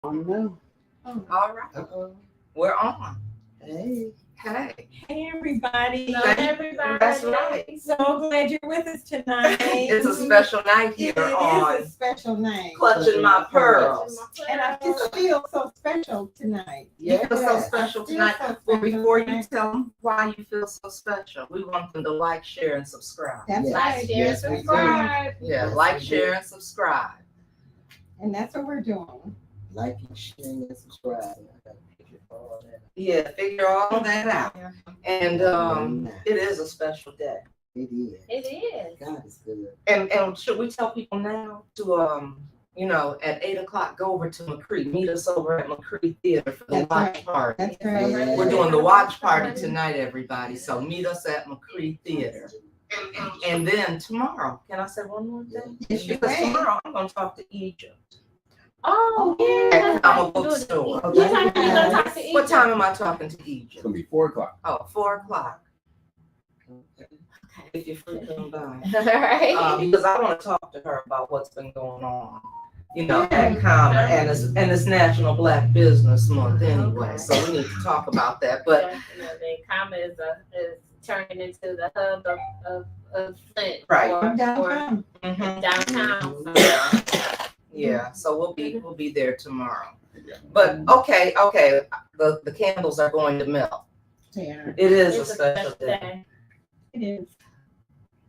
No. All right. We're on. Hey. Hey. Hey, everybody. Hello, everybody. That's right. So glad you're with us tonight. It's a special night here It on is a special night. Clutching My Pearls. And I just feel so special tonight. You feel so special I feel tonight. so Well, special before you tonight. tell them why you feel so special, we want them to like, share, and subscribe. That's Yes. right. Like, share, Yes, we do. subscribe. Yeah, Yes, like, we share, do. and subscribe. And that's what we're doing. Liking, sharing, and subscribing. I gotta figure all that out. Yeah, figure all that out. And it is a special day. It is. It is. God is good. And should we tell people now to at 8:00 go over to McCree, meet us over at McCree Theater for the That's watch right. party. That's right. Yeah. We're doing the watch party tonight, everybody. So meet us at McCree Theater. And then tomorrow, can I say one more thing? Yes, you Because may. tomorrow I'm going to talk to Egypt Oh, yeah. at Comic Book Store. What time are you gonna talk to What Egypt? time am I talking to Egypt? It's gonna be 4:00. Oh, 4:00. If you're free, come by. Right. Because I want to talk to her about what's been going on, at Comma, and it's National Black Business Month anyway, so we need to talk about that. But Definitely. Comma is turning into the hub of Flint. Right. For Downtown. downtown. yeah, so we'll be there tomorrow. But okay, the candles are going to melt. Yeah, It is a It's special day. it is.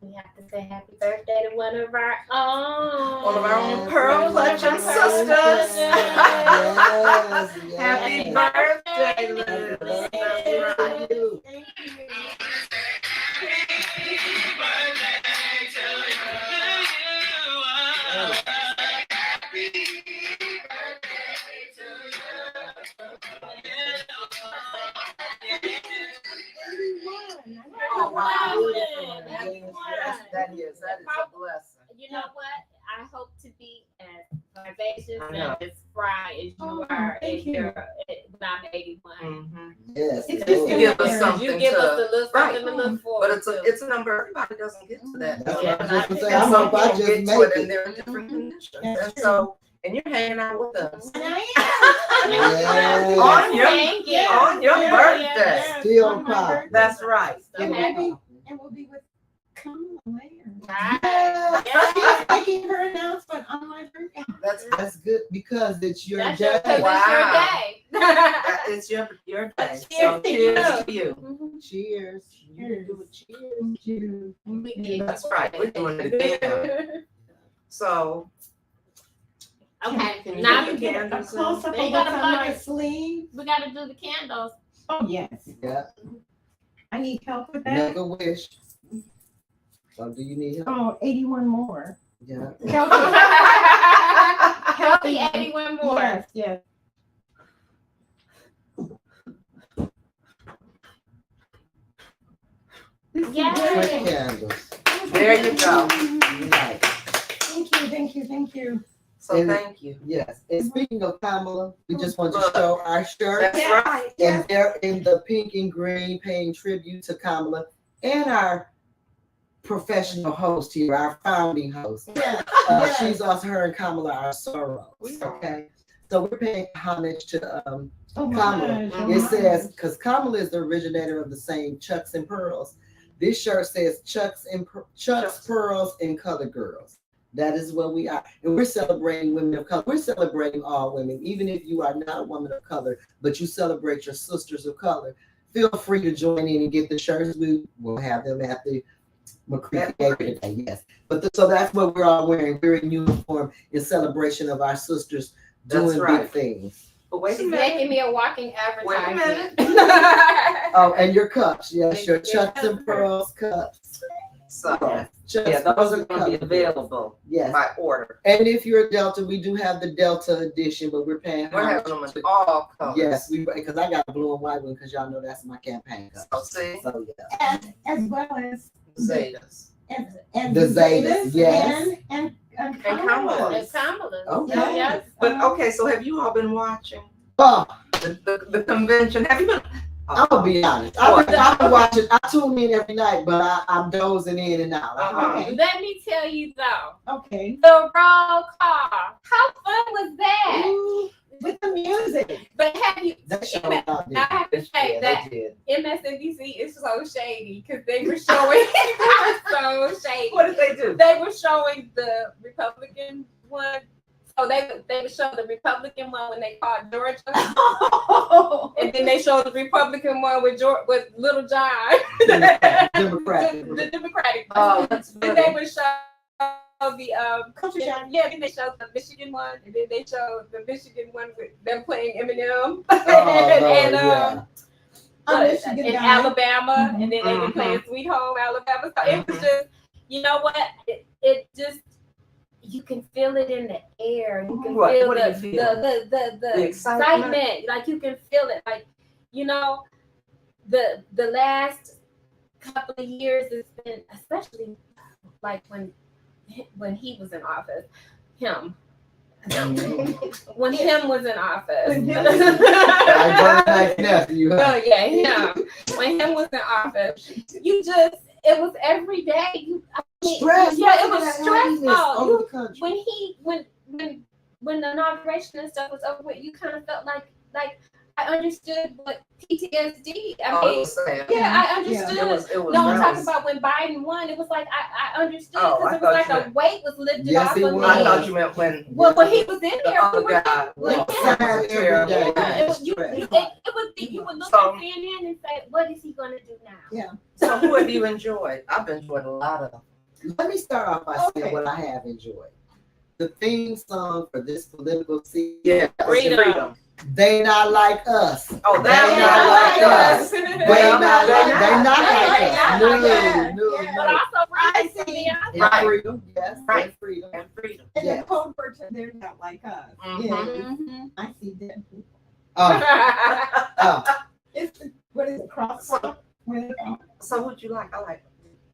We have to say happy birthday to one of our own. One of our own Pearl Clutching sisters. Yes, yes. Happy birthday, Liz. Thank you. Thank you. Oh, wow. Yes, That is a blessing. You know what? I hope to be as vivacious I know. and as spry as you Oh, are thank as you. when I'm 81. Mhm. Yes. It's it just is. You give us You something You give to, us a little something to look forward but to. it's a number everybody doesn't get to that. That's though. what I was just gonna say. And I some hope I people just get to make it and it. they're in different conditions. That's And true. so, and you're hanging out with us And I Yes. on your Yeah. birthday. Still on my pop. birthday. That's right. And Okay. we'll be with Kamala later. Right. Yes, making her announcement on my birthday. That's good because it's your That's day. your, 'cause Wow. it's your day. It's your day. So Cheers to you. cheers to you. Mhm. Cheers. Cheers. Cheers. Cheers. We get That's right. We're doing it again. So Okay, Can you now get you the get A candles close up They of gotta what's on my plug it. sleeve. we gotta do the candles. Oh, yes. Yeah. I need help with that. Make a wish. So do you need help? Oh, 81 more. Yeah. Healthy 81 more. Yes, yes. Yes. Quick candles. there you go. Right. Thank you. So And- thank you. Yes. And speaking of Kamala, we just want to show our shirt. That's right. And they're in the pink and green, paying tribute to Kamala and our professional host here, our founding host. Yeah. She's also her and Kamala are sorrows. Okay. So we're paying homage to Oh my Kamala. gosh. It says, because Kamala is the originator of the saying Chucks and Pearls. This shirt says Chucks, Pearls, and Colored Girls. That is what we are. And we're celebrating women of color. We're celebrating all women, even if you are not a woman of color, but you celebrate your sisters of color. Feel free to join in and get the shirts. We will have them at the McCree Theater today, yes. So that's what we're all wearing. We're in uniform in celebration of our sisters doing That's right. big things. But wait a She's minute. making me a walking Wait a advertisement. minute. Oh, and your cups. Yes, your Your Chucks and cups. Pearls cups. So Yes, Chucks, yeah, those Pearls, are and going to be cups. available Yes. by order. And if you're a Delta, we do have the Delta edition, but we're paying We're homage having them to- in all colors. Yes, because I got a blue and white one because y'all know that's my campaign So cup. see, So yeah. As well as Zetas. The Zetas, yes. and Kamala. It's Kamala. Okay. Yes. But okay, so have you all been watching Oh, the convention? Have you been? I'm gonna be honest. I've been watching. I tune in every night, but I'm dozing in and out. Okay. Let me tell you though, Okay. the roll call. How fun was that? Ooh, with the music. But have you? That show I out there. have to say Yeah, that they did. MSNBC is so shady because they were showing so shady. What did they do? They were showing the Republican one. So they would show the Republican one when they called Georgia, and then they showed the Republican one with Little John, Democratic. the Democratic one. Oh, that's Then funny. they would show the Country John. yeah. Then they showed the Michigan one, and then they showed the Michigan one with them playing Eminem, Oh, and yeah. Michigan in guy. Alabama, and then they were playing Sweet Home Alabama. So it was just, you know what? It just, you can feel it in the air. You can What? feel What do the you feel? the excitement. Like you can feel it. Like, you know, the last couple of years it's been, especially like when he was in office, when him was in office. Oh yeah, when him was in office, it was every day. Stress. Yeah, it was stressful. Over the country. When the inauguration and stuff was over with, you kind of felt like I understood what PTSD. I mean, it was sad. yeah, I understood. It was No, I'm nice. talking about when Biden won. It was like I understood Oh, because I it was thought like you a meant- weight was lifted Yes, off it of was. me. I thought you meant when When he was in the there, other we were guy like, was sad every terrible. day. yeah, it was, Stress. it would be, you would look So- at CNN and say, what is he gonna do now? Yeah. So who have you enjoyed? I've enjoyed a lot of them. Let me start off by Okay. saying what I have enjoyed. The theme song for this political season. Yeah, Freedom. They not like us. Oh, They that's not like us. They They not like not us. like No, us. But no. also I freedom for see. me. And Right. freedom, yes, Right. and freedom. and freedom. And Yes. the code version, they're not like us. Yeah, Mhm. I see that. It's what is it, crosswalk? What is it called? So who'd you like? I like.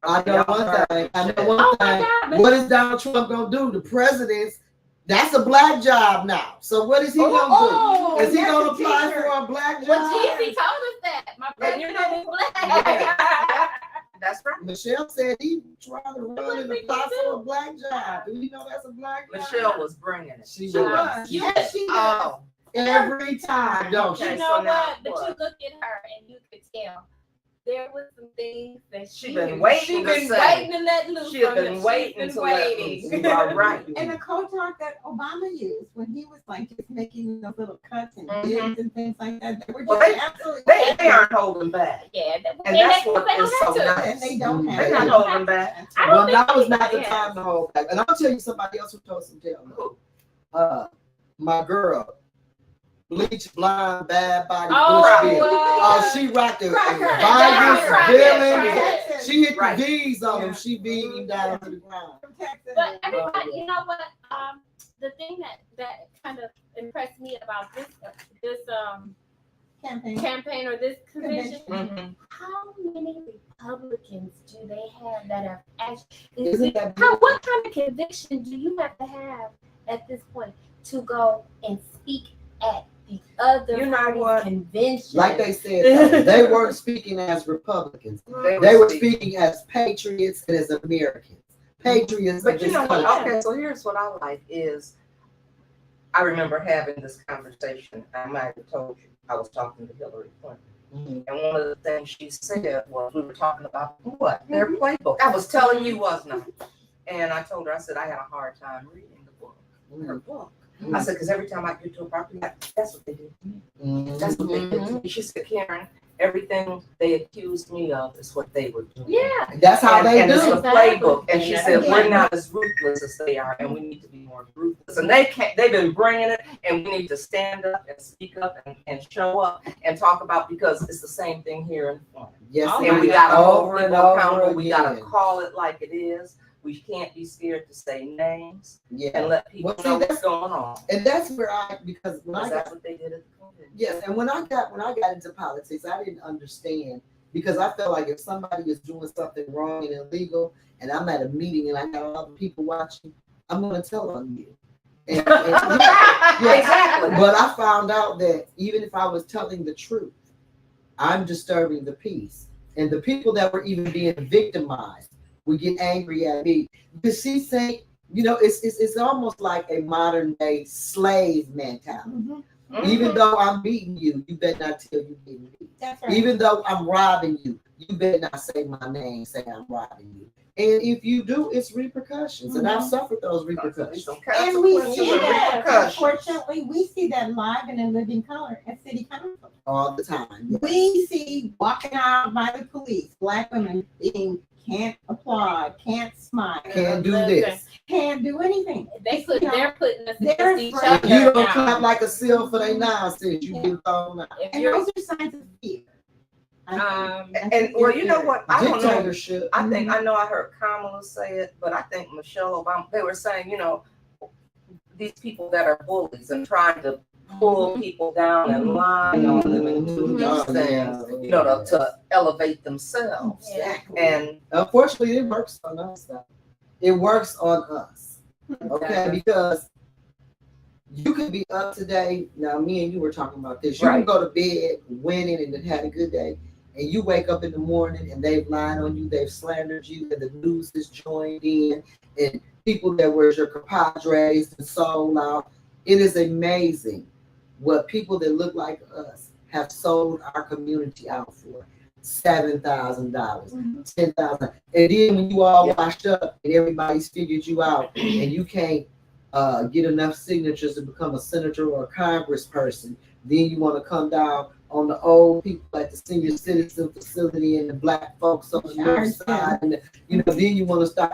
I know one thing. I know one Oh my thing. God. What is Donald Trump gonna do? The president's, that's a black job now. So what is he gonna do? Is he that's gonna a apply t-shirt. for a black Well, job? Jeezy told us that. My And you president know- is black. That's right. Michelle said he tried to run and apply for a black job. Do you know that's a black job? Michelle was bringing it. She She was. was. Yes, she was. Oh, Every time, don't Okay. You she? know so now what? But what? you look at her and you could tell there was some things that She been waiting She to been say. waiting to let loose. She had from been him. waiting She's to been let waiting. loose. You are right. And the code talk that Obama used when he was like just making those little cuts and Mhm. bids and things like that, they were Well, just they- absolutely They aren't holding back. Yeah, And that's what they is don't so have to. nice. and they don't have They're not it. holding back. I don't Well, think now is they- not the yeah. time to hold back. And I'll tell you somebody else who told some tale. My girl, bleach, blonde, bad body, Oh, bush bill. wow. She rocked the Cracker. Vargas, Cracker. Billings. Cracker. She hit Right. the V's on him. Yeah. She beat him down to the ground. From Texas. But everybody, you know what? The thing that kind of impressed me about this campaign. campaign or this convention, Mhm. how many Republicans do they have that have actually? Isn't that What kind of conviction do you have to have at this point to go and speak at the other You know party's what? convention? Like they said, though, they weren't speaking as Republicans. They were speaking as patriots and as Americans. Patriots But of you this know what? country. Okay, so here's what I like is, I remember having this conversation. I might have told you I was talking to Hillary Clinton, Mhm. and one of the things she said was we were talking about what their playbook. I was telling you, wasn't I? And I told her, I said I had a hard time reading the book, her book. I said because every time I get to a property, that's what they did to me. Mhm. That's what they did to me. She said, Karen, everything they accused me of is what they were doing. Yeah. That's how and, they and it's do. the playbook. And she said, Yeah. we're not as ruthless as they are, and we need to be more ruthless. And they've been bringing it, and we need to stand up and speak up and show up and talk about, because it's the same thing here in Florida. Yes, And we it is. gotta hold Over and people over accountable. We gotta again. call it like it is. We can't be scared to say names Yeah. and let people Well, see, know what's that's- going on. And that's where because when I Because got that's what they did at the convention. yes, and when I got into politics, I didn't understand because I felt like if somebody is doing something wrong and illegal, and I'm at a meeting and I got all the people watching, I'm gonna tell on you. Yeah, Exactly. but I found out that even if I was telling the truth, I'm disturbing the peace. And the people that were even being victimized would get angry at me. Because she's saying, it's almost like a modern day slave mentality. Mhm. Even though I'm beating you, you better not tell you getting beat. That's right. Even though I'm robbing you, you better not say my name, say I'm robbing you. And if you do, it's repercussions. And I've suffered those repercussions. And we see and that, repercussions. unfortunately, we see that live and in living color at city council. All the time. Yes. We see walking out by the police, Black women being can't applaud, can't smile, Can't do this. can't do anything. They're putting us They're against each afraid. If other. you don't now. clap like a seal for their nonsense, you get thrown out. If And you're, those are signs of fear. I think And well, you know what? I don't know. Dictatorship. I think I know I heard Kamala say it, but I think Michelle Obama, they were saying, these people that are bullies and trying to pull people down and lie on them and do these things, to elevate themselves. Exactly. And Unfortunately, it works on us. Though. It works on us. Okay, because you could be up today. Now, me and you were talking about this. You can go to bed winning and had a good day, and you wake up in the morning and they've lied on you, they've slandered you, and the news is joined in, and people that were your compadres and sold out. It is amazing what people that look like us have sold our community out for. $7,000, $10,000, and then when you all washed up and everybody's figured you out, and you can't get enough signatures to become a senator or a congressperson, then you want to come down on the old people at the senior citizen facility and the Black folks on the north side, and then you want to start.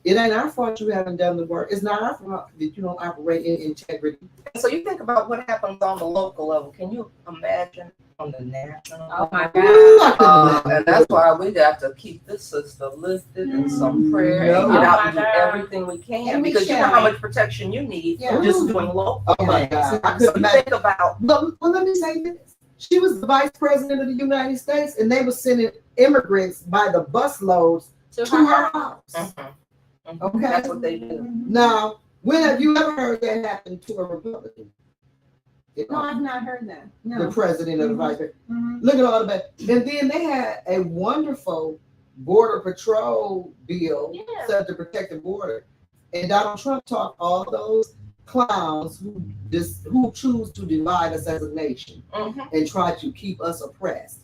It ain't our fault you haven't done the work. It's not our fault that you don't operate in integrity. so you think about what happens on the local level. Can you imagine on the national? oh my God. And that's why we got to keep this sister lifted in some prayer and get out and do everything we can, And we because you know shall. how much protection you need Yeah. just doing local. Oh my God. I So couldn't you imagine. think about Well, let me say this. She was the vice president of the United States, and they were sending immigrants by the busloads to her house. Okay. That's what they do. Now, when have you ever heard that happen to a Republican? No, I've not heard that. The No. president of the vice president. Mhm. Look at all the bad. And then they had a wonderful border patrol bill Yeah. set to protect the border. And Donald Trump talked all those clowns who choose to divide us as a nation and try to keep us oppressed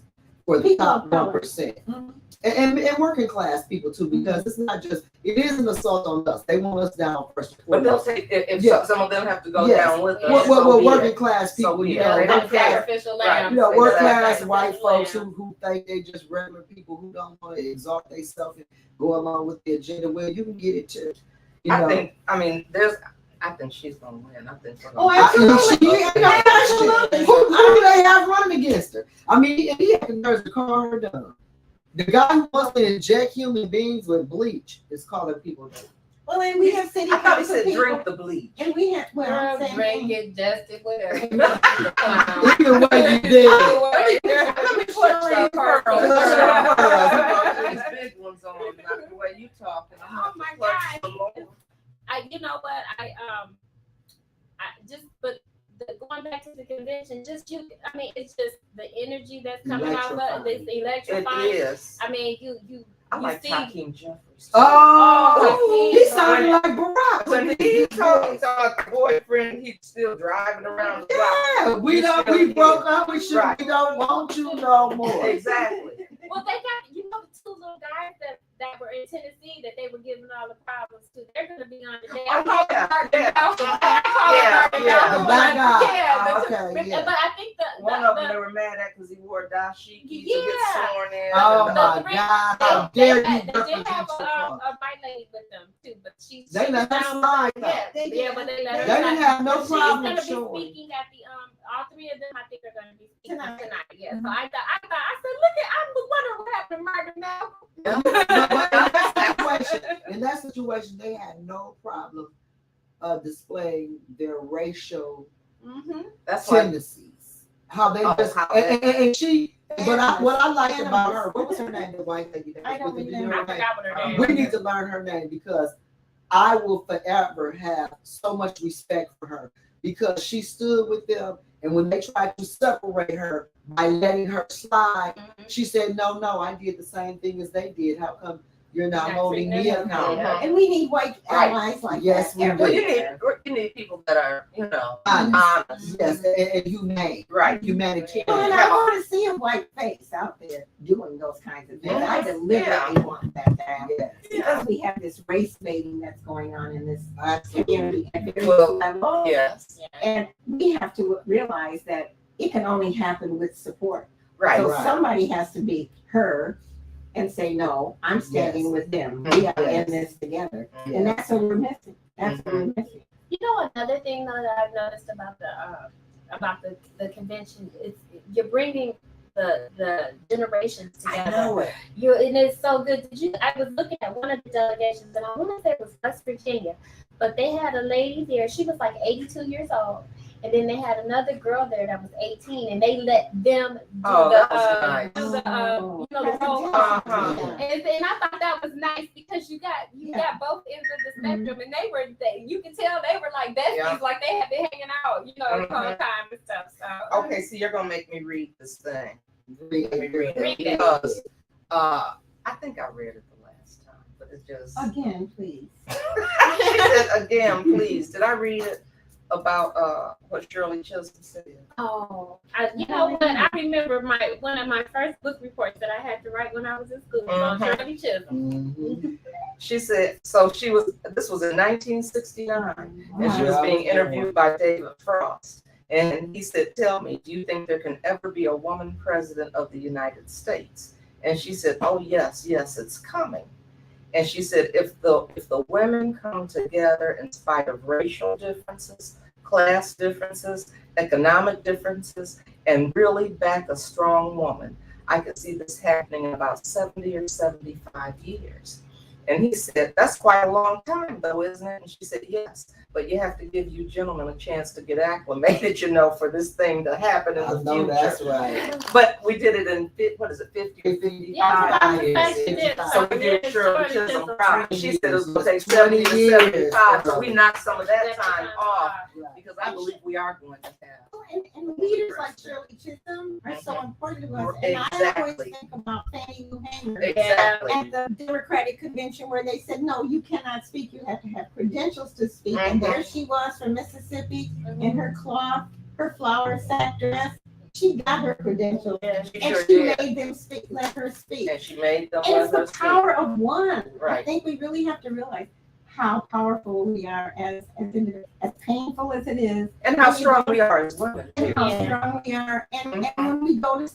for the People top of color. 1%. Mhm. And working class people too, because it's not just, it is an assault on us. They want us down first. and But they'll foremost. take if Yeah. some of them have to go Yes. down with us. Well, be working it. class people, So be it. Yeah, They they don't don't care. sacrificial Right. lamb. work Exactly. class white Sacrificial folks lamb. who think they just regular people who don't want to exalt themselves and go along with the agenda. Well, you can get it too. I think she's gonna win. I think we're Oh, gonna absolutely. Absolutely. Who do they have running against her? I mean, he had the nerves to call her dumb. The guy who wants to inject human beings with bleach is calling people dumb. Well, and we have city I thought he council said people. drink the bleach. And we have, well, I'm Girl, saying, drink it, dust it, whatever. Either way, you did. Let me clutch that pearl. These big ones on, not the way you talking. Oh my God. You know what? Going back to the convention, it's just the energy that's coming out of it. It's It electrifying. is. I mean, you I like see. Hakeem Jeffries. Oh, he sounded like Barack. When he told the boyfriend he's still driving around the block. Yeah, we broke up. We don't want you no more. Exactly. Well, they got the two little guys that were in Tennessee that they were giving all the problems to. They're gonna be on the day. The black guy. Okay, yeah. But I think One of them they were mad at because he wore dashiki to get sworn in. Oh my God! How dare you They did represent have your a white lady with them too, but she They let her slide. but they let her They slide. didn't have no But problem she's showing. gonna be speaking at the all three of them. I think are gonna be speaking Tonight. tonight. Yeah. So I said, look at, I was wondering what happened to Martin now. In that situation, they had no problem displaying their racial That's why. tendencies. How they just and she. But what I liked about her, what was her name? The white lady. I don't remember. I forgot what her name We was. need to learn her name because I will forever have so much respect for her. because she stood with them. And when they tried to separate her by letting her slide, she said, no, I did the same thing as they did. How come you're not holding me accountable? And we need white allies like Yes, that. we do. Well, you need people that are, honest. Yes, and humane. Right. Humanitarian. And I want to see a white face out there doing those kinds of things. I deliberately want that to happen. Yes. Because we have this race baiting that's going on in this Absolutely. community at various Well, levels. Yes. And we have to realize that it can only happen with support. Right. So Right. somebody has to be her and say, no, I'm standing Yes. with them. We are Yes. in this together. Yeah. And that's what we're missing. That's what we're missing. You know, another thing though that I've noticed about the convention is you're bringing the generations I together. know it. And it's so good. I was looking at one of the delegations, and I want to say it was West Virginia, but they had a lady there. She was like 82 years old, and then they had another girl there that was 18, and they let them do That was nice. the roll call. Uh-huh. And I thought that was nice because you got both ends of the spectrum, and you can tell they were like besties, like they had been hanging out, the whole time and stuff. So Okay, so you're gonna make me read this thing. Read Read it. Because I think I read it the last time, but it's just Again, please. she said again, please. Did I read it about what Shirley Chisholm said? You know what? I remember one of my first book reports that I had to write when I was in school on Shirley Chisholm. Mhm. She said, this was in 1969, and she was being interviewed by David Frost. And he said, tell me, do you think there can ever be a woman president of the United States? And she said, oh, yes, it's coming. And she said, if the women come together in spite of racial differences, class differences, economic differences, and really back a strong woman, I could see this happening in about 70 or 75 years. And he said, that's quite a long time though, isn't it? And she said, yes, but you have to give you gentlemen a chance to get acclimated, for this thing to happen in the future. That's right. But we did it in, 50 or 55 years. So we did Shirley Chisholm proud. She said it was going to take 70 to 75. So we knocked some of that time off because I believe we are going to have. And leaders like Shirley Chisholm are so important to us. And I always think about Fannie Lou Hamer Exactly. at the Democratic convention where they said, no, you cannot speak. You have to have credentials to speak. And there she was from Mississippi in her cloth, her flower sack dress. She got her credentials. Yeah, she And sure she did. made them speak, let her speak. And she made them And let it's the her speak. power of one. I Right. think we really have to realize how powerful we are as individuals, as painful as it is, And how strong we are as women. and how strong we are. And when we going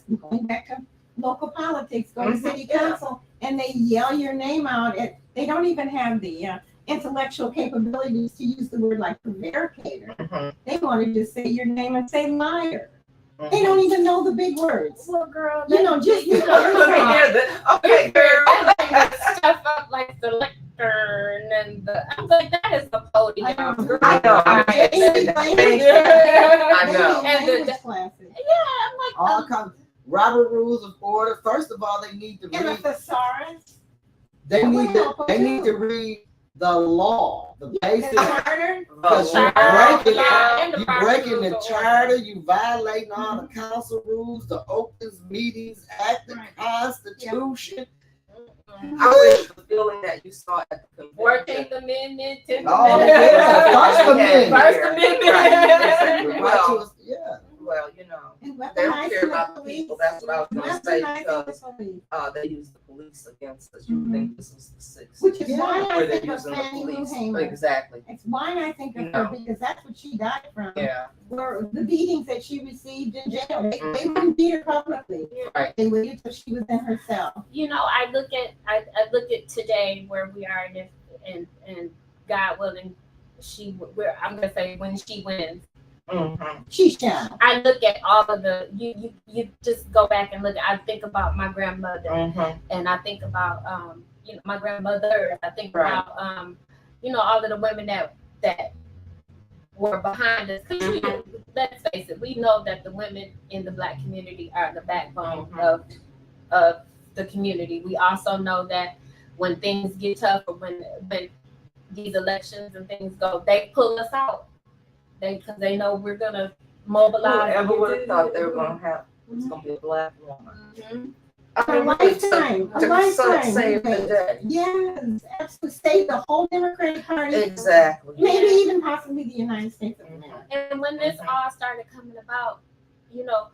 back to local politics, go to city council, and they yell your name out, and they don't even have the intellectual capabilities to use the word like prevaricator. They want to just say your name and say liar. They don't even know the big words. Well, girl, Just Okay, girl. stuff up like the lectern and I'm like, that is the podium. I know. I know. And classes. I'm like, All kinds. Robert Rules of Order. First of all, they need to And the read. thesaurus. They need to read the law, the basic. Because you're breaking the charter, you violating all the council rules, the Opens Meetings Act, the Constitution. I wish the feeling that you saw at the convention. 14th Amendment, 10th Oh, Amendment, First First Amendment. Amendment. Well, Yeah. Well, And they don't care about the police. people. That's what I was going to say because Police. they use the police against us. You would think this was the 60s. Which is Yeah. why I Where they're think of using the Fannie Lou police. Hamer. Exactly. It's why I think of You her know. because that's what she died from. Yeah. Were the beatings that she received in jail. They wouldn't beat her publicly. Right. They waited till she was in her cell. I look at today where we are and God willing, I'm gonna say when she wins. She shall. I look at all of the you just go back and look. I think about my grandmother and I think about my grandmother. I think about all of the women that were behind us. 'Cause let's face it, we know that the women in the Black community are the backbone of the community. We also know that when things get tough or when these elections and things go, they pull us out. because they know we're gonna mobilize. Whoever would have thought they were gonna have, it's gonna be a black woman. Mhm. A lifetime, a lifetime. Save the day. Yes, absolutely. Save the whole Democratic Party. Exactly. Maybe even possibly the United States of America. And when this all started coming about, you know,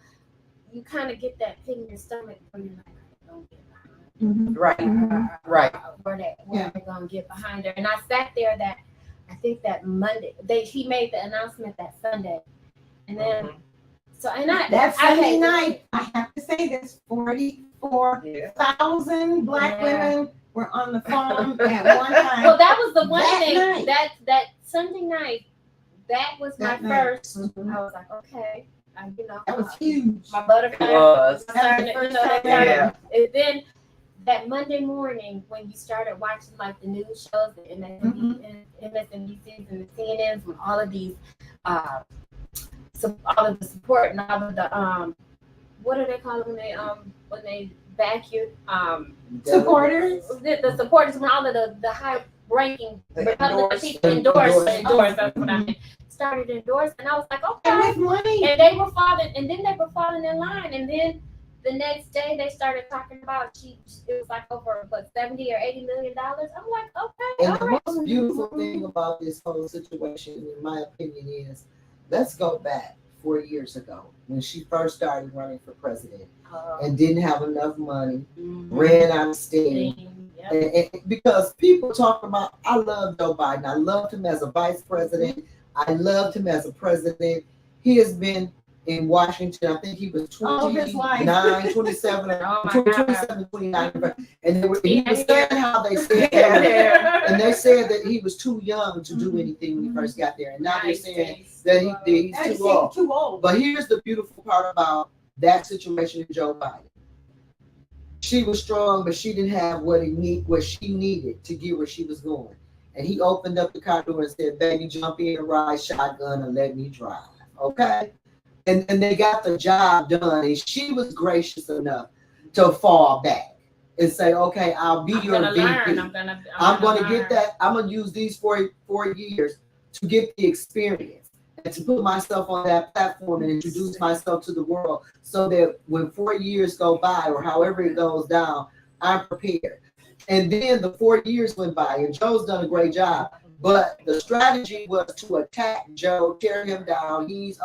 you kind of get that pit in your stomach where you're like, don't get behind Right. Mhm. Right. where they're gonna get behind her. And I sat there I think that Monday, he made the announcement that Sunday. And then That Sunday night, I have to say this, 44,000 black women were on the phone at one time. Well, that was the one That thing night. that Sunday night, that was my That night. first. I was like, okay, That was huge. my butterfly It was. started, That was the they first started- time. And then that Monday morning when you started watching like the news shows, the MSNBCs and the CNNs with all of these, all of the support and all of the what do they call it when they back you Supporters. the supporters when all of the high ranking The Republican people endorse. endorse. That's what I meant. Started to endorse, and I was like, And okay. with money. And they were falling, and then they were falling in line, and then the next day they started talking about it was like over $70 or $80 million. I'm like, okay, And all the right. most beautiful thing about this whole situation, in my opinion, is let's go back 4 years ago when she first started running for president and didn't have enough money, ran out of steam. Yep. And because people talk about, I love Joe Biden. I loved him as a vice president. I loved him as a president. He has been in Washington, I think he was All of his life. 29, 27, Oh my God. 27, 29. And he was saying how they said Yeah. and they said that he was too young to do anything when he first got there. And now they're saying that he's That too old. too old. But here's the beautiful part about that situation with Joe Biden. She was strong, but she didn't have what she needed to get where she was going. And he opened up the car door and said, baby, jump in and ride shotgun and let me drive. Okay? And they got the job done. And she was gracious enough to fall back and say, okay, I'll be your VP. I'm gonna get that. I'm gonna use these 4 years to get the experience and to put myself on that platform and introduce myself to the world so that when 4 years go by or however it goes down, I'm prepared. And then the 4 years went by and Joe's done a great job. But the strategy was to attack Joe, tear him down. He's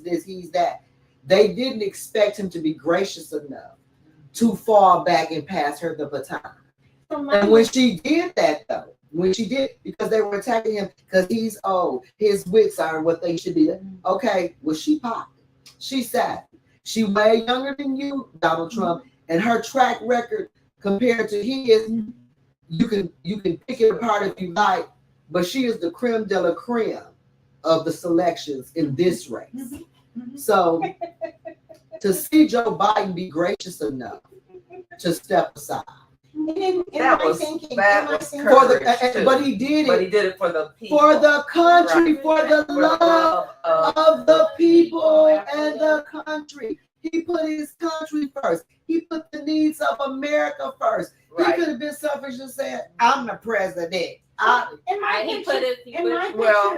this, he's that. They didn't expect him to be gracious enough to fall back and pass her the baton. And when she did that, though, because they were attacking him because he's old, his wits aren't what they should be. Okay, well, she popped. She sat. She way younger than you, Donald Trump, and her track record compared to his, you can pick it apart if you like, but she is the creme de la creme of the selections in this race. So to see Joe Biden be gracious enough to step aside. But he did it for the people. For the country, Right. for the love of the people and the country. He put his country first. He put the needs of America first. Right. He could have been selfish and said, I'm the president. In my picture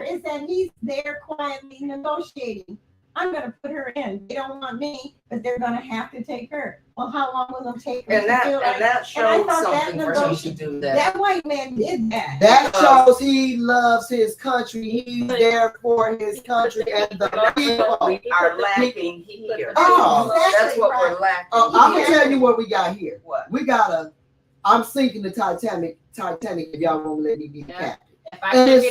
is that he's there quietly negotiating. I'm going to put her in. They don't want me, but they're going to have to take her. Well, how long will it take her? And that showed something for him to do that. That white man did that. That shows he loves his country. He's there for his country and the people. We are lacking here. Oh, that's what we're lacking. I'm going to tell you what we got here. What? We got I'm sinking the Titanic if y'all won't let me be the captain. And then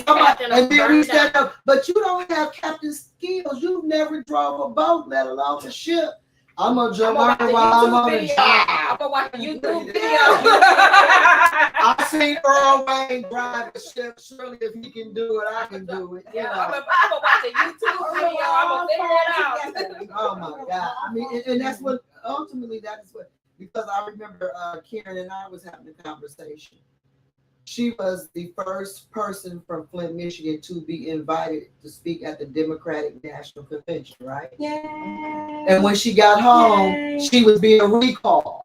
we stand up, but you don't have captain skills. You've never drove a boat, let alone a ship. I'm gonna jump out while I'm on the job. I'm gonna watch the YouTube video. I seen Earl Wayne drive a ship. Surely, if he can do it, I can do it. Yeah, I'm gonna watch a YouTube video. I'm gonna figure it out. Oh my God! I mean, and that's what ultimately that is what. Because I remember Karen and I was having a conversation. She was the first person from Flint, Michigan to be invited to speak at the Democratic National Convention, right? Yeah. And when she got home, Yay. she was being recalled.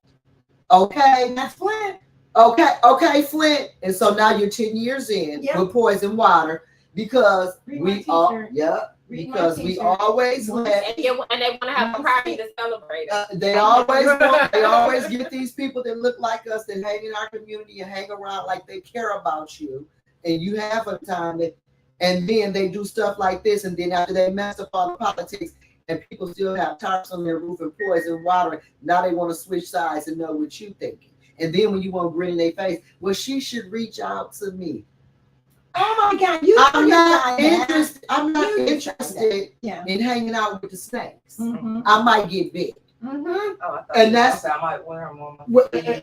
Okay? That's Flint. Okay, Flint. And so now you're 10 years in with poison water because Read my we all, t-shirt. because we always let and they want to have a party to celebrate us. they always get these people that look like us that hang in our community and hang around like they care about you, and you have a time that, and then they do stuff like this, and then after they mess up all the politics, and people still have tarps on their roof and poison water, now they want to switch sides and know what you thinking. And then when you want to grin in their face, well, she should reach out to me. Oh my God, I'm not interested. I'm not interested Yeah. in hanging out with the snakes. Mm-hmm. I might get bit. Mm-hmm. Oh, I thought And you that's- said I might wear them on my Well, feet. you know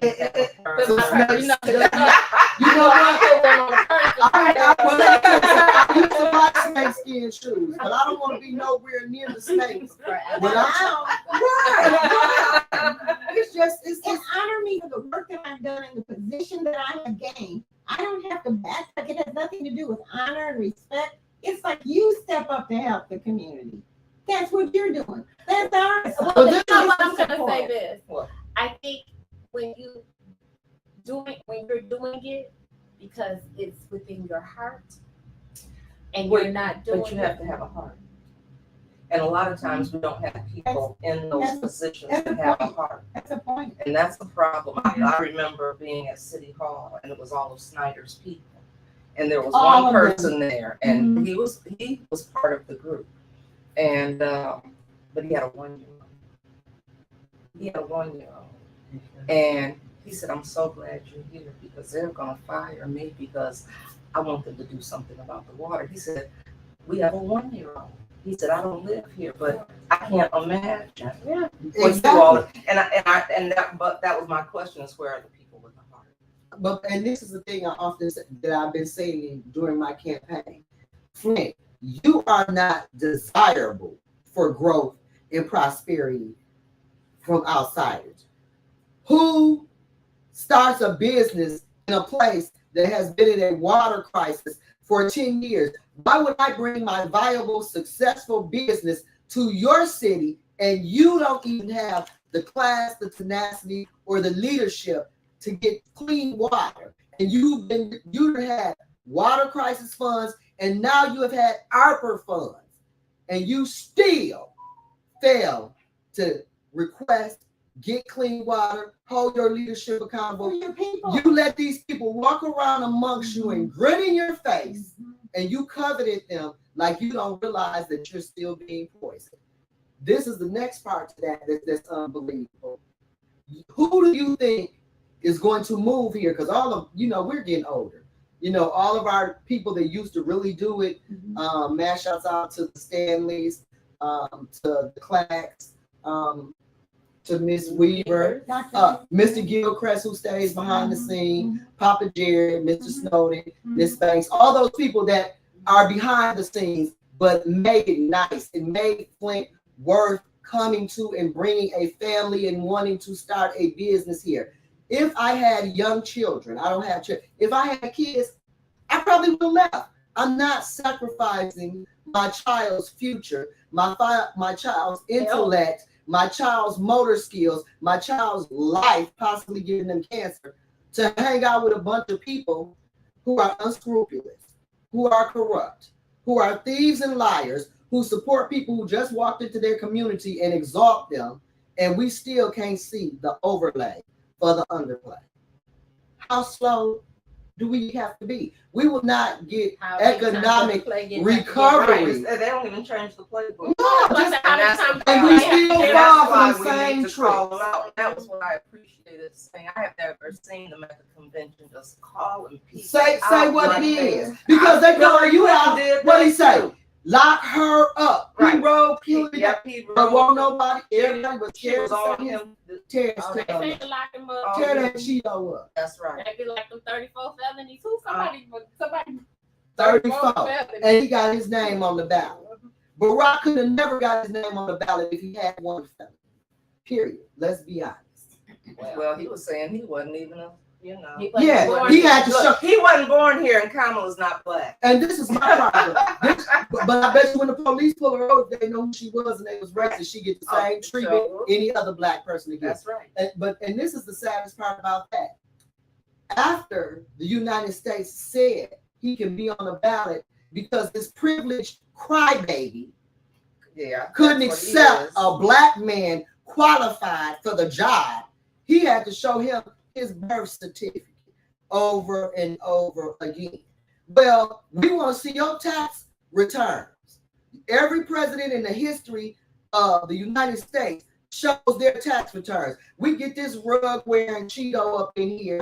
I what? I used to like snakeskin shoes, but I don't want to be nowhere near the snakes. When it's just And honor me for the work that I've done and the position that I have gained. I don't have to backtrack. It has nothing to do with honor and respect. It's like you step up to help the community. That's what you're doing. That's ours. Well, you know what I'm gonna say this. What? I think when you're doing it because it's within your heart, and you're not doing But you have to have a heart. And a lot of times we don't have people in those positions that have a heart. That's a point. And that's the problem. I remember being at City Hall and it was all of Snyder's people. And there was All one of them. person there and he was part of the group. And but he had a 1-year-old. He had a 1-year-old. And he said, I'm so glad you're here because they're gonna fire me because I want them to do something about the water. He said, we have a 1-year-old. He said, I don't live here, but I can't imagine. Yeah. What you all, but that was my question: is where are the people with the heart? But and this is the thing I often say, that I've been saying during my campaign. Flint, you are not desirable for growth and prosperity from outsiders. Who starts a business in a place that has been in a water crisis for 10 years? Why would I bring my viable, successful business to your city and you don't even have the class, the tenacity, or the leadership to get clean water? And you had water crisis funds, and now you have had ARPA funds, and you still fail to request, get clean water, hold your leadership accountable. For your people. You let these people walk around amongst you and grin in your face, and you coveted them like you don't realize that you're still being poisoned. This is the next part to that's unbelievable. Who do you think is going to move here? Because all of, we're getting older. All of our people that used to really do it, mass shouts out to the Stanleys, to the Clacks, to Miss Weaver, Mr. Gilchrist, who stays behind the scene, Papa Jared, Mr. Snowden, Miss Banks, all those people that are behind the scenes, but made it nice and made Flint worth coming to and bringing a family and wanting to start a business here. If I had young children, I don't have children. If I had kids, I probably would have left. I'm not sacrificing my child's future, my child's intellect, my child's motor skills, my child's life, possibly giving them cancer, to hang out with a bunch of people who are unscrupulous, who are corrupt, who are thieves and liars, who support people who just walked into their community and exalt them, and we still can't see the overlay for the underplay. How slow do we have to be? We will not get economic recovery. They don't even change the playbook. No, and we still fall for the same tricks. That was what I appreciated saying. I have never seen them at the convention just calling people. Say what it is. Because they're calling you out. What he say? Lock her up. Right. He rode, killed it. Yep, he But rode. won't nobody, everybody was She was on scared. him. Tear They say to lock him up. that Cheeto up. That's right. That'd be like them 34 felonies. Who somebody 34. felonies. And he got his name on the ballot. Barack could have never got his name on the ballot if he had one felony. Period. Let's be honest. Well, he was saying he wasn't even a, Yeah, he had to show. He wasn't born here, and Kamala's not black. And this is my problem. But I bet you when the police pull her over, they know who she was and they was racist. She get the same treatment any other black person gets. That's right. And this is the saddest part about that. After the United States said he can be on the ballot because this privileged crybaby couldn't that's what he accept is. a black man qualified for the job, he had to show him his birth certificate over and over again. Well, we want to see your tax returns. Every president in the history of the United States shows their tax returns. We get this rug wearing Cheeto up in here.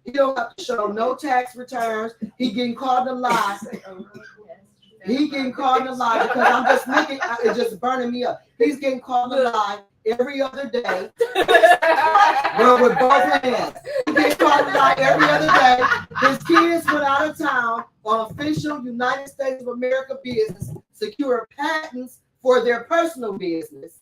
He don't have to show no tax returns. He getting caught in a lie. He getting caught in a lie because I'm just looking, it's just burning me up. He's getting caught in a lie every other day. Well, with both hands. He getting caught in a lie every other day. His kids went out of town on official United States of America business, secure patents for their personal business.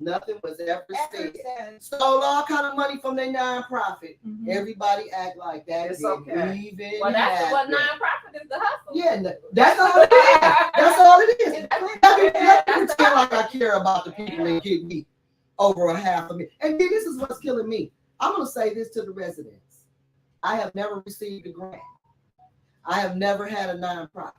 Nothing was ever said. Stole all kind of money from their nonprofit. Everybody act like that. It's okay. Even Well, that's what nonprofit is, the hustle. Yeah, that's all it is. That's all it is. Let me pretend like I care about the people that give me over $500,000. And then this is what's killing me. I'm going to say this to the residents. I have never received a grant. I have never had a nonprofit.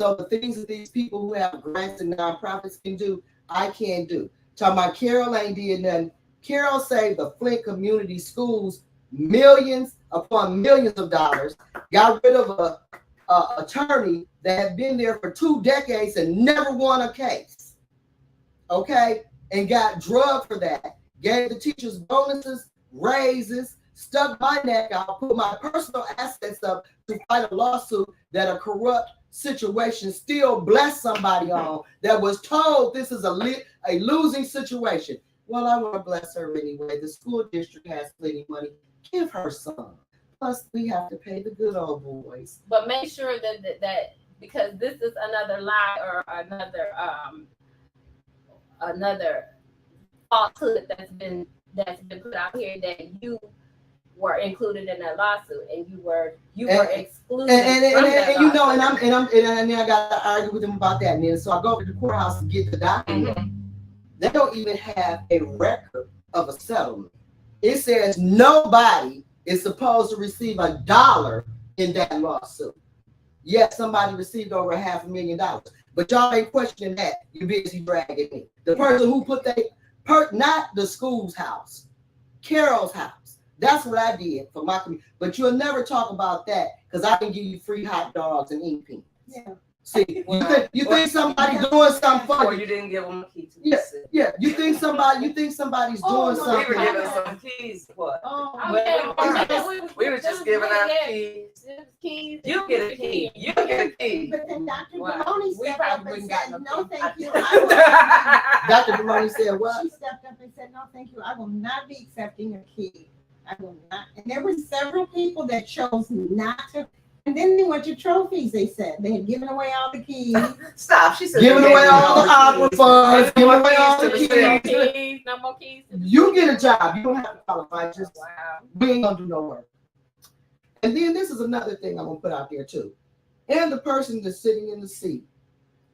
So the things that these people who have grants and nonprofits can do, I can't do. Talking about Carol ain't did nothing. Carol saved the Flint Community Schools millions upon millions of dollars, got rid of a attorney that had been there for 2 decades and never won a case. Okay? And got drugged for that. Gave the teachers bonuses, raises, stuck my neck out, put my personal assets up to fight a lawsuit that a corrupt situation still blessed somebody on that was told this is a losing situation. Well, I want to bless her anyway. The school district has plenty of money. Give her some. Plus, we have to pay the good old boys. But make sure that because this is another lie or another falsehood that's been put out here, that you were included in that lawsuit and you were excluded. And you know, and I got to argue with them about that. And then so I go to the courthouse to get the document. They don't even have a record of a settlement. It says nobody is supposed to receive $1 in that lawsuit. Yet somebody received over $500,000. But y'all ain't questioning that. You're busy dragging me. The person who put not the school's house, Carol's house. That's what I did for my community. But you'll never talk about that because I can give you free hot dogs and ink pens. Yeah. See, you think somebody's doing something for you? You didn't give them a key to the city. Yeah. You think somebody's doing something? We were giving some keys. What? We were just giving out keys. You get a key. You get a key. But then Dr. Maloney stepped up and said, no, thank you. Dr. Maloney said what? She stepped up and said, no, thank you. I will not be accepting a key. I will not. And there were several people that chose not to. And then they went to trophies, they said. They had given away all the keys. Stop. She said giving away all the aqua funds, giving away all the keys. No more keys. You get a job. You don't have to qualify. Just we ain't gonna do no work. And then this is another thing I'm gonna put out there too. And the person that's sitting in the seat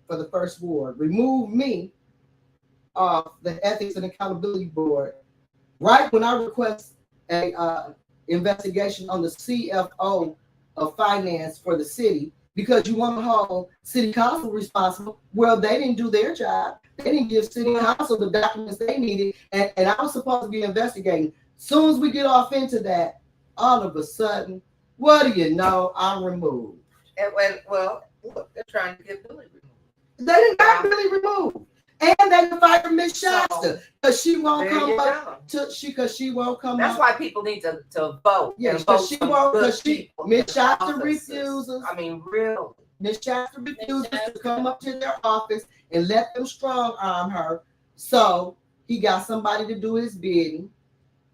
for the first ward removed me off the Ethics and Accountability Board right when I request a investigation on the CFO of finance for the city, because you want to hold city council responsible. Well, they didn't do their job. They didn't give city council the documents they needed, and I was supposed to be investigating. Soon as we get off into that, all of a sudden, what do you know? I'm removed. And look, they're trying to get Billy removed. They didn't got Billy removed. And they fired Miss Shasta because she won't come up. Because she won't come up. That's why people need to vote. Yeah, because she won't. Because Miss Shasta refuses. I mean, really. Miss Shasta refuses to come up to their office and let them strong arm her. So he got somebody to do his bidding.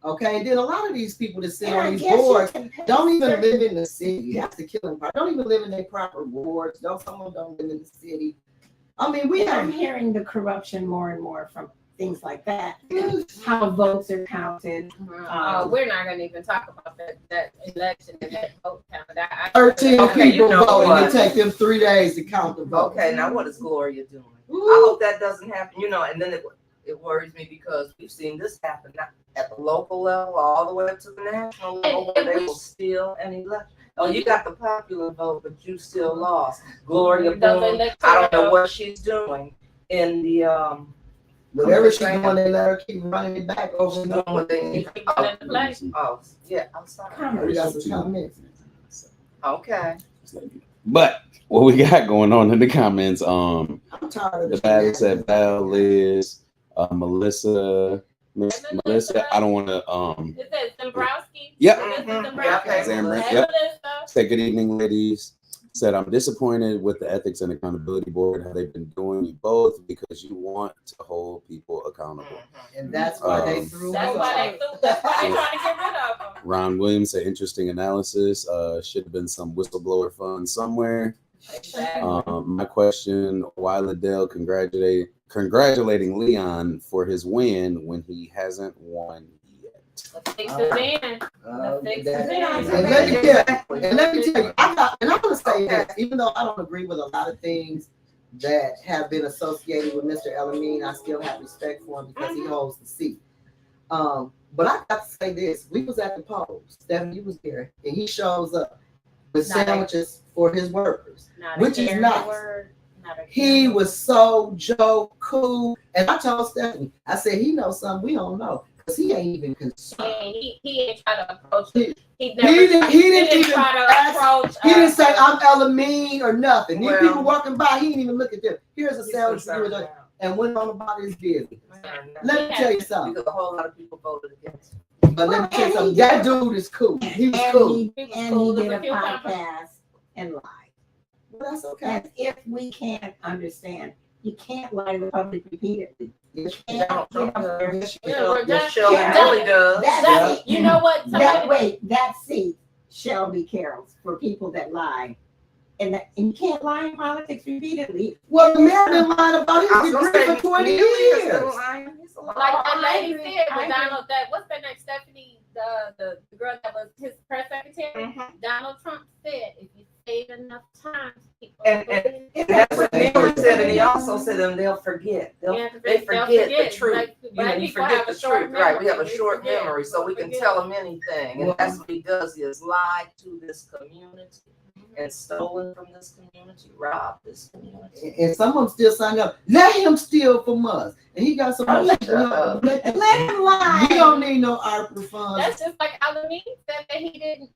Okay, and then a lot of these people that sit on these boards don't even live in the city. That's the killing part. Don't even live in their proper wards. Some of them don't live in the city. I mean, I'm hearing the corruption more and more from things like that. How votes are counted. We're not going to even talk about that election and that vote count. 13 people vote, and it takes them 3 days to count the vote. Okay, now what is Gloria doing? I hope that doesn't happen. And then it worries me because we've seen this happen at the local level all the way up to the national level where they will steal an election. Oh, you got the popular vote, but you still lost. Gloria Boone, I don't know what she's doing. in the Whatever she's doing, they let her keep running it back over and doing over. what they need. Keep running the play. Oh, yeah, I'm sorry. We got some comments. Okay. But what we got going on in the comments, I'm tired of the the battle said Val, Liz, Melissa, Miss Melissa. I don't want to It says Dombrowski. Yep. Melissa Mhm. Dombrowski. Yeah, okay. Zamrin, Hey, yep. Melissa. Say good evening, ladies. Said I'm disappointed with the Ethics and Accountability Board, how they've been doing you both because you want to hold people accountable. And that's why they threw That's us why off. that's why they trying to get rid of them. Ron Williams said interesting analysis. Should have been some whistleblower fund somewhere. My question: why Liddell congratulating Leon for his win when he hasn't won yet? Fix the van. Fix the van. And let me tell you, I'm gonna say this, even though I don't agree with a lot of things that have been associated with Mr. Elamine, I still have respect for him because he holds the seat. But I got to say this: we was at the polls. Stephanie was there, and he shows up with sandwiches for his workers, which is nice. He was so cool, and I told Stephanie, I said he knows something we don't know because he ain't even concerned. Yeah, he ain't try to approach it. He didn't even try to approach. He didn't say I'm Elamine or nothing. These Well, people walking by, he didn't even look at them. Here's a He's sandwich for concerned you, now. and went on about his business. Concerned now. Let me tell you something. Because a whole lot of people voted against him. But let me tell you something. That dude is cool. He was And cool. he did a podcast and lied. Well, that's okay. As if we can't understand, you can't lie to the public repeatedly. You can't Donald get Trump up there. does. Yeah, Yes, Sheldon yeah. really does. That You know what? that seat shall be Carol's for people that lie. And you can't lie in politics repeatedly. Well, the man been lying about I his was gonna degree say, for 20 he is years. still lying. He's a liar. Like the I lady agree. said I with agree. Donald, what's that name? Stephanie, the girl that was his press secretary. Donald Trump said, if you save enough time, people And that's what Henry said, and he also said them they'll forget. They forget the truth. Like, You know, you forget the truth, right? We have a short memory, so we can tell them anything. And that's what he does, is lie to this community and stolen from this community, robbed this community. And someone still signed up. Let him steal from us. And he got some Let him lie. We don't need no ARPA funds. That's just like Elamine said that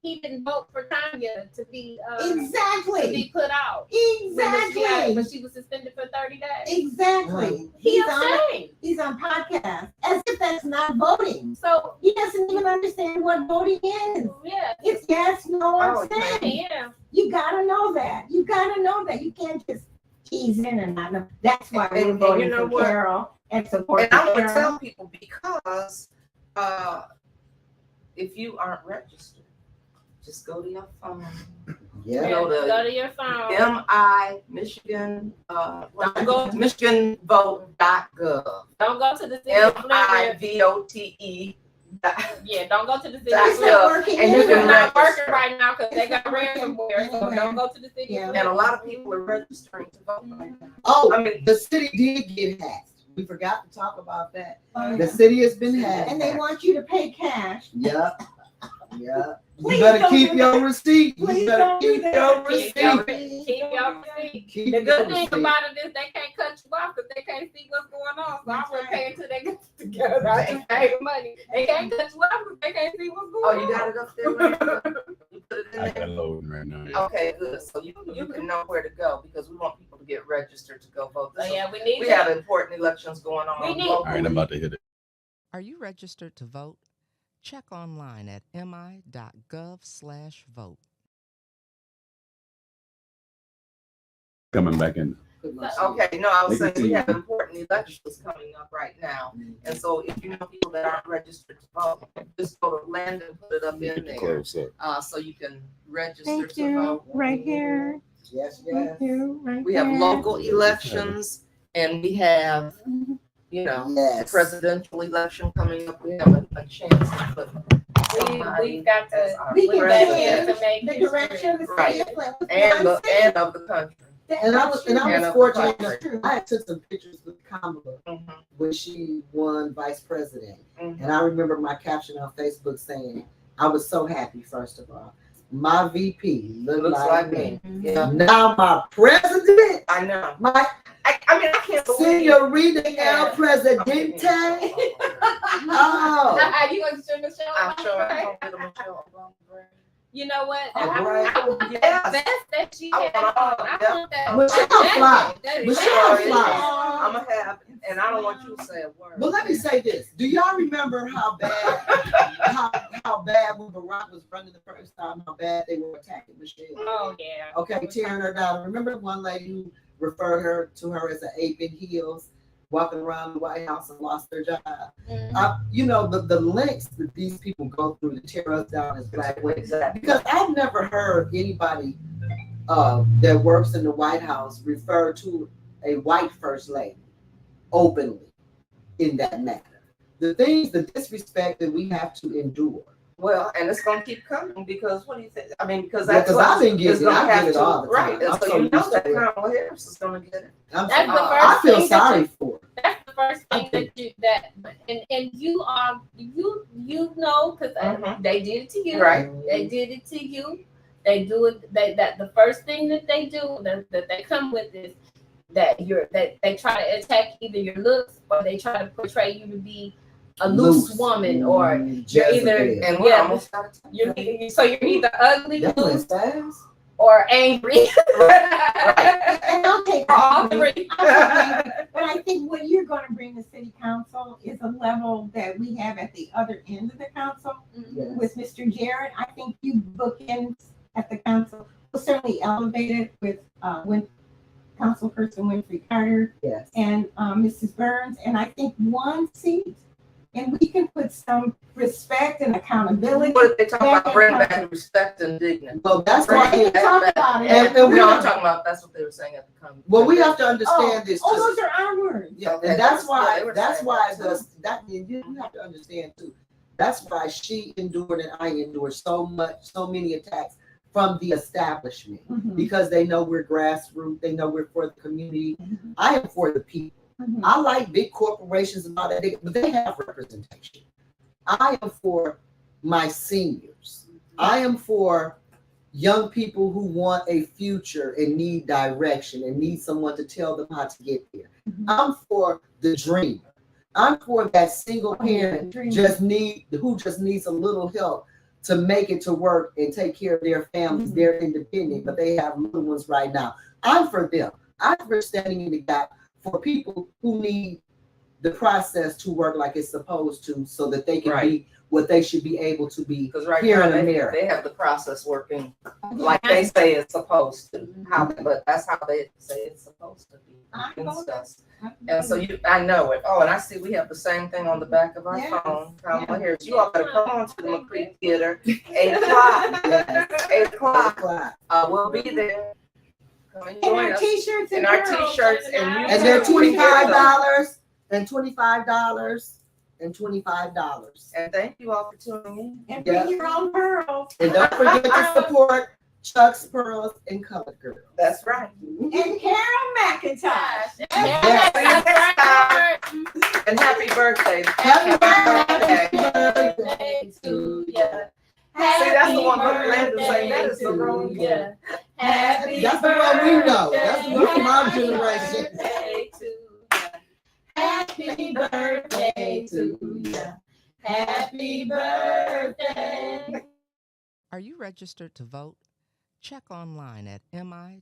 he didn't vote for Tanya to be Exactly. put out. Exactly. But she was suspended for 30 days. Exactly. He's insane. He's on podcast as if that's not voting. So He doesn't even understand what voting is. yeah, It's yes, no, or abstain. yeah. You gotta know that. You gotta know that. You can't just tease in and not know. That's why we're And voting you know for what? Carol and support And I would Carol. tell people, because if you aren't registered, just go to your phone. Yeah. Go to Go to your phone. MI Michigan Go- michiganvote.gov. Don't go to the city of Flint. MIVOTE. Yeah, don't go to the city. That's of It's good. not Flint. working And you It's can anyway. not register. working right now because they got It's not ransomware. So working don't go to the city. Yeah. of And a Flint. lot of people are registering to vote right now. Oh, I mean, the city did get hacked. We forgot to talk about that. Oh, The yeah. city has been hacked. And they want you to pay cash. Yeah. Yeah. You Please better don't keep do your receipt. You Please better don't do keep that. your Keep your receipt. receipt. Keep The your good thing receipt. about it is they can't cut you off because they can't see what's going on. So I'm gonna pay until they get together. I just pay the money. They can't cut you off because they can't see what's going oh, on. you got it up there right now? You put it in I there? got it loading right now. Okay, good. So you can know where to go, because we want people to get registered to go vote. So yeah, we need We to. have important elections going on. We need- All right, I'm about to hit it. Are you registered to vote? Check online at mi.gov/vote. Coming back in. Okay, no, I was They saying we continue. have important elections coming up right now. And so if you know people that aren't registered to vote, just go to land and put it up in Get the there. close up. So you can register Thank to you. vote. Right here. Yes, yes. Thank you. Right We have there. local elections, and we have, you know, Yes. presidential election coming up. We have a chance to put somebody We've got as to. our We can president to make The history. direction of the Right. city of Flint was and one city. and of the country. And I was And of the fortunate. country. I took some pictures with Kamala Mhm, when she won vice president. mhm. And I remember my caption on Facebook saying, I was so happy, first of all. My VP looked Looks like like me. me. Yeah, Now my president, I know. my I I mean, I can't believe. Senorita Yeah. El Presidente. Oh, You gonna show Michelle? I'm sure Obama, I'm right? gonna get a Michelle Obama brain. You know what? Oh, I right. Yes. best that she I had. want all I of them. want that. Michelle that- fly. that- Michelle Sure is. fly. I'm gonna have, and I don't want you to say a word. But let me say this: do y'all remember how bad, how bad when Barack was running the first time, how bad they were attacking Michelle? Oh yeah. Okay, tearing her down. Remember one lady who referred her to her as an ape in heels, walking around the White House and lost their job. You know the lengths that these people go through to tear us down as black women. Exactly. Because I've never heard anybody that works in the White House refer to a white first lady openly in that manner. The things, the disrespect that we have to endure. Well, and it's gonna keep coming because what do you think? I mean, because Yeah, that's 'cause what I've been it's getting it. gonna I get have it to, all the time. right? And I'm so so you know used that to it. Kamala Harris is gonna get it. I'm That's the sorry. first I feel thing that sorry for her. That's the first thing and you are you know because Mhm. they did it to you. Right. They did it to you. They do it. That the first thing that they do that they come with is that they try to attack either your looks or they try to portray you to be a loose woman or you're either Jezebel. And we're almost out of time. you're either ugly, That went loose, fast. or angry. And I'll take All that. three. But I think what you're going to bring to city council is a level that we have at the other end of the council Yes. with Mr. Jarrett. I think you bookends at the council. We'll certainly elevate it with Councilperson Winfrey Carter Yes. and Mrs. Burns. And I think one seat, and we can put some respect and accountability. What if they talk about Back bring in back respect and dignity? Well, that's Right. why. We can talk about it. And we No, I'm have, talking about that's what they were saying at the conference. well, we have to understand this Oh, too. those are our words. Yeah, Okay, and they that's were- yeah, why. they were That's saying why that the that you have to understand too. That's why she endured and I endured so many attacks from the establishment Mhm. because they know we're grassroots. They know we're for the community. Mhm. I am for the people. Mhm. I like big corporations and all that, but they have representation. I am for my seniors. I am for young people who want a future and need direction and need someone to tell them how to get there. Mhm. I'm for the dreamer. I'm for that single parent Dreamer. who just needs a little help to make it to work and take care of their families. Mhm. They're independent, but they have little ones right now. I'm for them. I'm for standing in the gap for people who need the process to work like it's supposed to so that they can be what they should be able to be Because right here now in they America. have the process working like they say it's supposed to. But that's how they say it's supposed to be. And stuff. And so I know it. Oh, and I see we have the same thing on the back of our Yes. phone. Kamala Yes. Harris, you all better come on to the McCree Theater, 8 o'clock. Yes. 8 o'clock. We'll be there. Come and And join our us. t-shirts And our pearls. t-shirts and you. And they're too. $25 and $25 and $25. And thank you all for tuning in. And bring your own pearls. And don't forget to support Chuck's Pearls and Colored Girls. That's right. And Carol McIntosh. Yes. And happy birthday. Happy birthday to ya. See, that's the one Landon saying. That is the wrong Yeah. Happy That's the one we know. That's the one from our generation. birthday to ya. Happy birthday to ya. Happy birthday. Are you registered to vote? Check online at mi.gov/vote.